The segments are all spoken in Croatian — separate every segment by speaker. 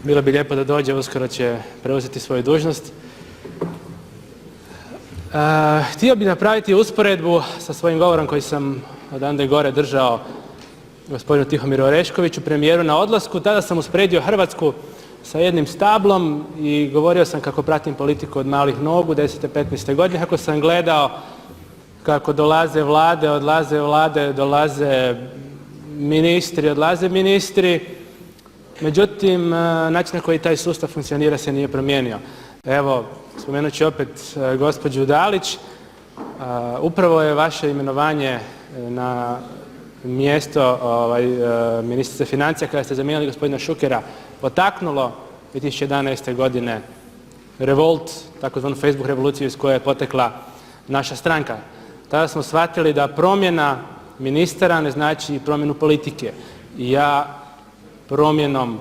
Speaker 1: Bilo bi lijepo da dođe, uskoro će preuzeti svoju dužnost. Htio bih napraviti usporedbu sa svojim govorom koji sam odande gore držao gospodinu Tihomiru Oreškoviću, premijeru na odlasku. Tada sam usporedio Hrvatsku sa jednim stablom i govorio sam kako pratim politiku od malih nogu, 10. 15. godine, kako sam gledao kako dolaze vlade, odlaze vlade, dolaze ministri, odlaze ministri. Međutim, način na koji taj sustav funkcionira se nije promijenio. Evo, spomenut ću opet gospođu Dalić. Upravo je vaše imenovanje na mjesto ministrice financija kada ste zamijenili gospodina Šukera potaknulo 2011. godine revolt, takozvanu Facebook revoluciju iz koje je potekla naša stranka. Tada smo shvatili da promjena ministara ne znači promjenu politike. I ja promjenom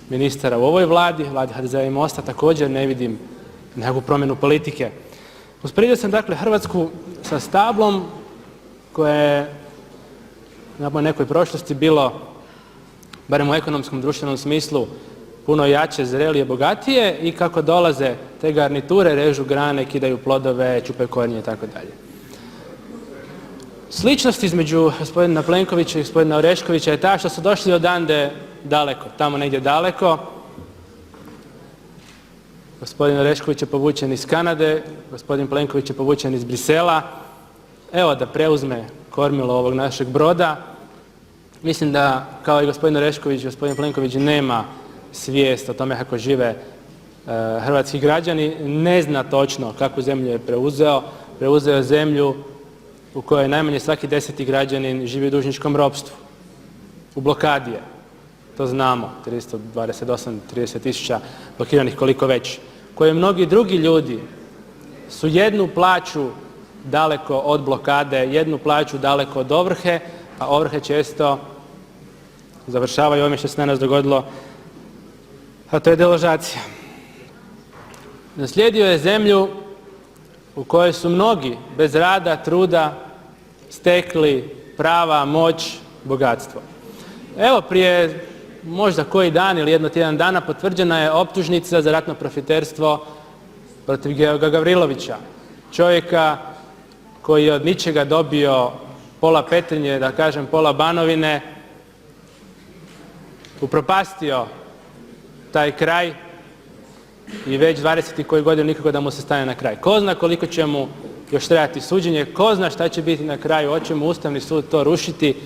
Speaker 1: ministara u ovoj Vladi, Vladi HDZ-a i MOST-a također ne vidim nekakvu promjenu politike. Usporedio sam dakle Hrvatsku sa stablom koje je na nekoj prošlosti bilo, barem u ekonomskom društvenom smislu, puno jače, zrelije, bogatije i kako dolaze te garniture, režu grane, kidaju plodove, čupaju korijenje itd. Sličnost između gospodina Plenkovića i gospodina Oreškovića je ta što su došli odande daleko, tamo negdje daleko. Gospodin Orešković je povučen iz Kanade, gospodin Plenković je povučen iz Brisela. Evo da preuzme kormilo ovog našeg broda. Mislim da kao i gospodin Orešković, gospodin Plenković nema svijest o tome kako žive hrvatski građani, ne zna točno kakvu zemlju je preuzeo. Preuzeo je zemlju u kojoj najmanje svaki 10. građanin živi u dužničkom ropstvu. U blokadi je, to znamo, 328, 30 tisuća blokiranih, koliko već. Koje mnogi drugi ljudi su jednu plaću daleko od blokade, jednu plaću daleko od ovrhe, a ovrhe često završavaju ovime što se danas dogodilo, a to je deložacija. Naslijedio je zemlju u kojoj su mnogi bez rada, truda stekli prava, moć, bogatstvo. Evo prije možda koji dan ili jedno tjedan dana potvrđena je optužnica za ratno profiterstvo protiv Georga Gavrilovića, čovjeka koji je od ničega dobio pola Petrinje, da kažem pola Banovine, upropastio taj kraj i već 20 i koju godinu nikako da mu se stane na kraj. Ko zna koliko će mu još trebati suđenje, ko zna šta će biti na kraju, hoće mu Ustavni sud to rušiti,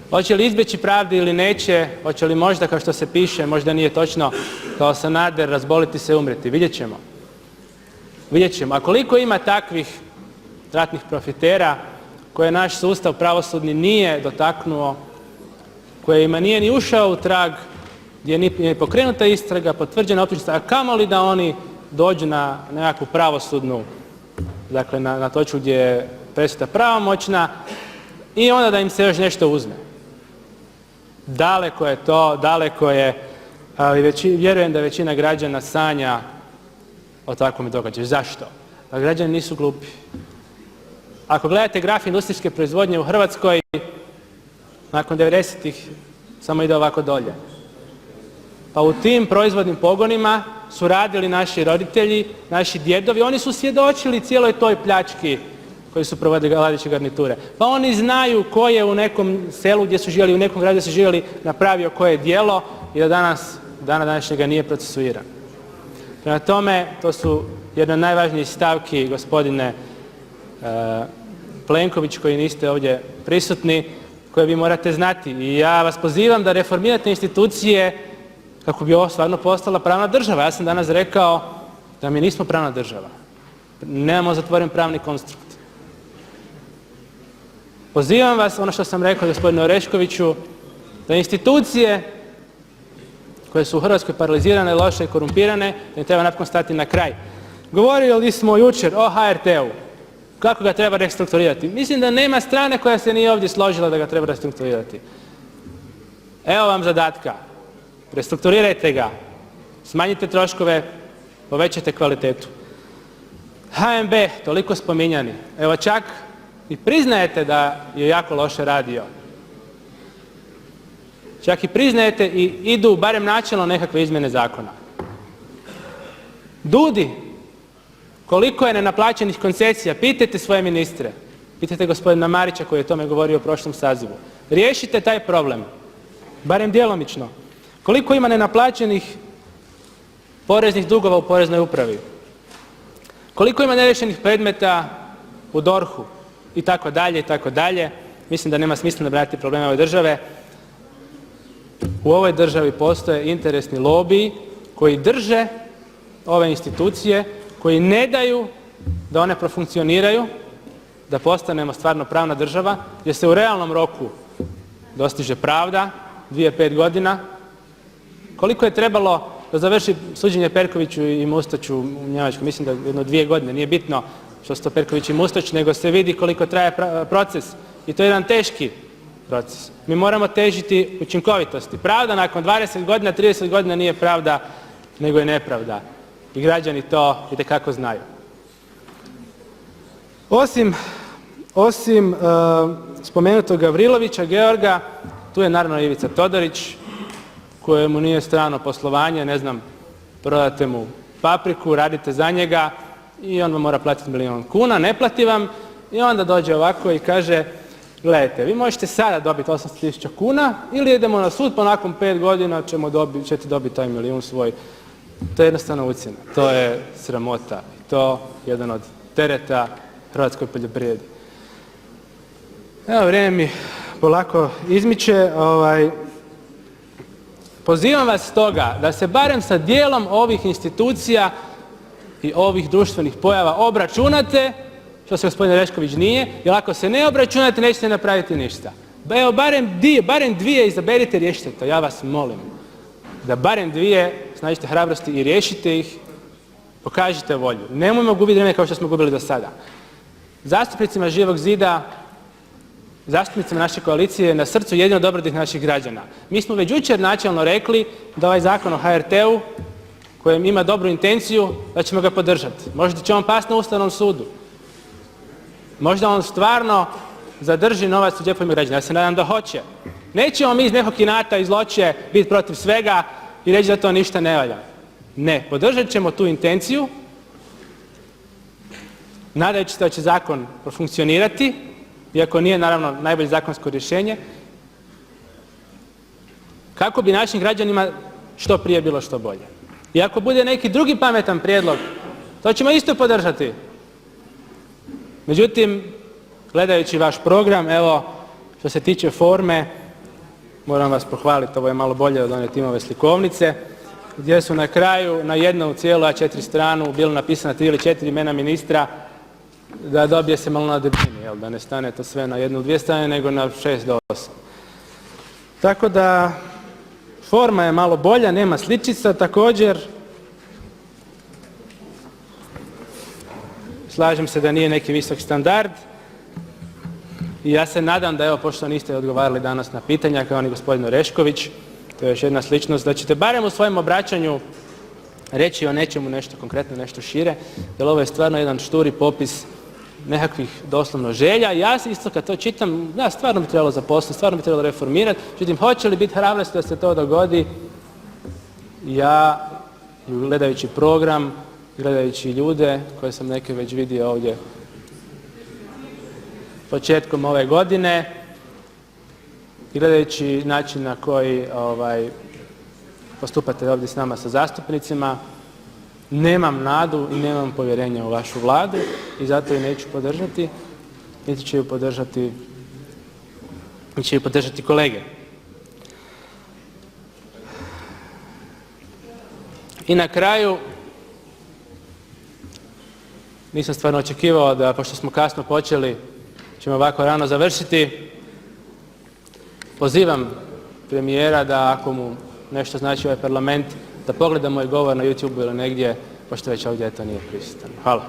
Speaker 1: hoće li izbjeći pravdu ili neće, hoće li možda kao što se piše, možda nije točno, kao Sanader razboliti se, umrijeti, vidjet ćemo. Vidjet ćemo. A koliko ima takvih ratnih profitera koje naš sustav pravosudni nije dotaknuo, kojima nije ni ušao u trag, gdje nije pokrenuta istraga, potvrđena optužnica, a kamoli da oni dođu na nekakvu pravosudnu, dakle na točku gdje je presuda pravomoćna i onda da im se još nešto uzme. Daleko je to, daleko je, ali vjerujem da većina građana sanja o takvom događaju. Zašto? Pa građani nisu glupi. Ako gledate graf industrijske proizvodnje u Hrvatskoj, nakon 90-ih samo ide ovako dolje. Pa u tim proizvodnim pogonima su radili naši roditelji, naši djedovi, oni su svjedočili cijeloj toj pljački koji su provodili vladajuće garniture. Pa oni znaju ko je u nekom selu gdje su živjeli, u nekom gradu gdje su živjeli napravio koje djelo i da dana današnjega nije procesuiran. Prema tome, to su jedna od najvažnijih stavki, gospodine Plenković, koji niste ovdje prisutni, koje vi morate znati. I ja vas pozivam da reformirate institucije kako bi ovo stvarno postala pravna država. Ja sam danas rekao da mi nismo pravna država. Nemamo zatvoren pravni konstrukt. Pozivam vas, ono što sam rekao gospodinu Oreškoviću, da institucije koje su u Hrvatskoj paralizirane, loše i korumpirane, da im treba napokon stati na kraj. Govorili smo jučer o HRT-u, kako ga treba restrukturirati. Mislim da nema strane koja se nije ovdje složila da ga treba restrukturirati. Evo vam zadatka. Restrukturirajte ga, smanjite troškove, povećajte kvalitetu. HNB, toliko spominjani, evo čak i priznajete da je jako loše radio. Čak i priznajete i idu barem načelno nekakve izmjene zakona. DUUDI, koliko je nenaplaćenih koncesija, pitajte svoje ministre, pitajte gospodina Marića koji je o tome govorio u prošlom sazivu. Riješite taj problem, barem djelomično. Koliko ima nenaplaćenih poreznih dugova u Poreznoj upravi? Koliko ima neriješenih predmeta u DORH-u? I tako dalje, i tako dalje. Mislim da nema smisla nabrajati probleme ove države. U ovoj državi postoje interesni lobiji koji drže ove institucije, koji ne daju da one profunkcioniraju, da postanemo stvarno pravna država, gdje se u realnom roku dostiže pravda, 2-5 godina. Koliko je trebalo da završi suđenje Perkoviću i Mustaću u Njemačkoj? Mislim da jedno 2 godine, nije bitno što su to Perković i Mustać, nego se vidi koliko traje proces i to je jedan teški proces. Mi moramo težiti učinkovitosti. Pravda nakon 20 godina, 30 godina nije pravda, nego je nepravda. I građani to itekako znaju. Osim spomenutog Gavrilovića, Georga, tu je naravno Ivica Todorić, kojemu nije strano poslovanje, ne znam, prodate mu papriku, radite za njega i on vam mora platiti 1 milijun kuna, ne plati vam i onda dođe ovako i kaže gledajte, vi možete sada dobiti 800.000 kuna ili idemo na sud, pa nakon 5 godina ćete dobiti taj milijun svoj. To je jednostavno ucjena, to je sramota i to je jedan od tereta hrvatskoj poljoprivredi. Evo, vrijeme mi polako izmiče. Pozivam vas stoga da se barem sa dijelom ovih institucija i ovih društvenih pojava obračunate, što se gospodin Orešković nije, jer ako se ne obračunate nećete napraviti ništa. Evo, barem dvije izaberite i riješite to, ja vas molim. Da barem dvije snađite hrabrosti i riješite ih, pokažite volju. Nemojmo gubiti vrijeme kao što smo gubili do sada. Zastupnicima Živog zida, zastupnicima naše koalicije je na srcu jedino dobrobit naših građana. Mi smo već jučer načelno rekli da ovaj zakon o HRT-u, kojem ima dobru intenciju, da ćemo ga podržati. Možda će on pasti na Ustavnom sudu. Možda on stvarno zadrži novac u džepovima građana. Ja se nadam da hoće. Nećemo mi iz nekog inata, iz zloće biti protiv svega i reći da to ništa ne valja. Ne, podržat ćemo tu intenciju, nadajući se da će zakon profunkcionirati, iako nije naravno najbolje zakonsko rješenje, kako bi našim građanima što prije bilo što bolje. I ako bude neki drugi pametan prijedlog, to ćemo isto podržati. Međutim, gledajući vaš program, evo, što se tiče forme, moram vas pohvaliti, ovo je malo bolje od one Timove slikovnice, gdje su na kraju na jednu cijelu A4 stranu bilo napisana 3 ili 4 imena ministra, da dobije se malo na debljini, da ne stane to sve na 1 ili 2 strane, nego na 6 do 8. Tako da, forma je malo bolja, nema sličica, također slažem se da nije neki visok standard i ja se nadam da, evo, pošto niste odgovarali danas na pitanja kao ni gospodin Orešković, to je još jedna sličnost, da ćete barem u svojem obraćanju reći o nečemu nešto konkretno, nešto šire, jer ovo je stvarno jedan šturi popis nekakvih doslovno želja. Ja isto kad to čitam, ja stvarno bi trebalo zaposliti, stvarno bi trebalo reformirati, međutim, hoće li biti hrabrosti da se to dogodi, ja, gledajući program, gledajući ljude koje sam neke već vidio ovdje početkom ove godine i gledajući način na koji postupate ovdje s nama sa zastupnicima, nemam nadu i nemam povjerenja u vašu Vladu i zato ju neću podržati, niti će ju podržati kolege. I na kraju, nisam stvarno očekivao da, pošto smo kasno počeli, ćemo ovako rano završiti. Pozivam premijera da ako mu nešto znači ovaj Parlament, da pogleda moj govor na YouTube ili negdje, pošto već ovdje to nije prisutan. Hvala.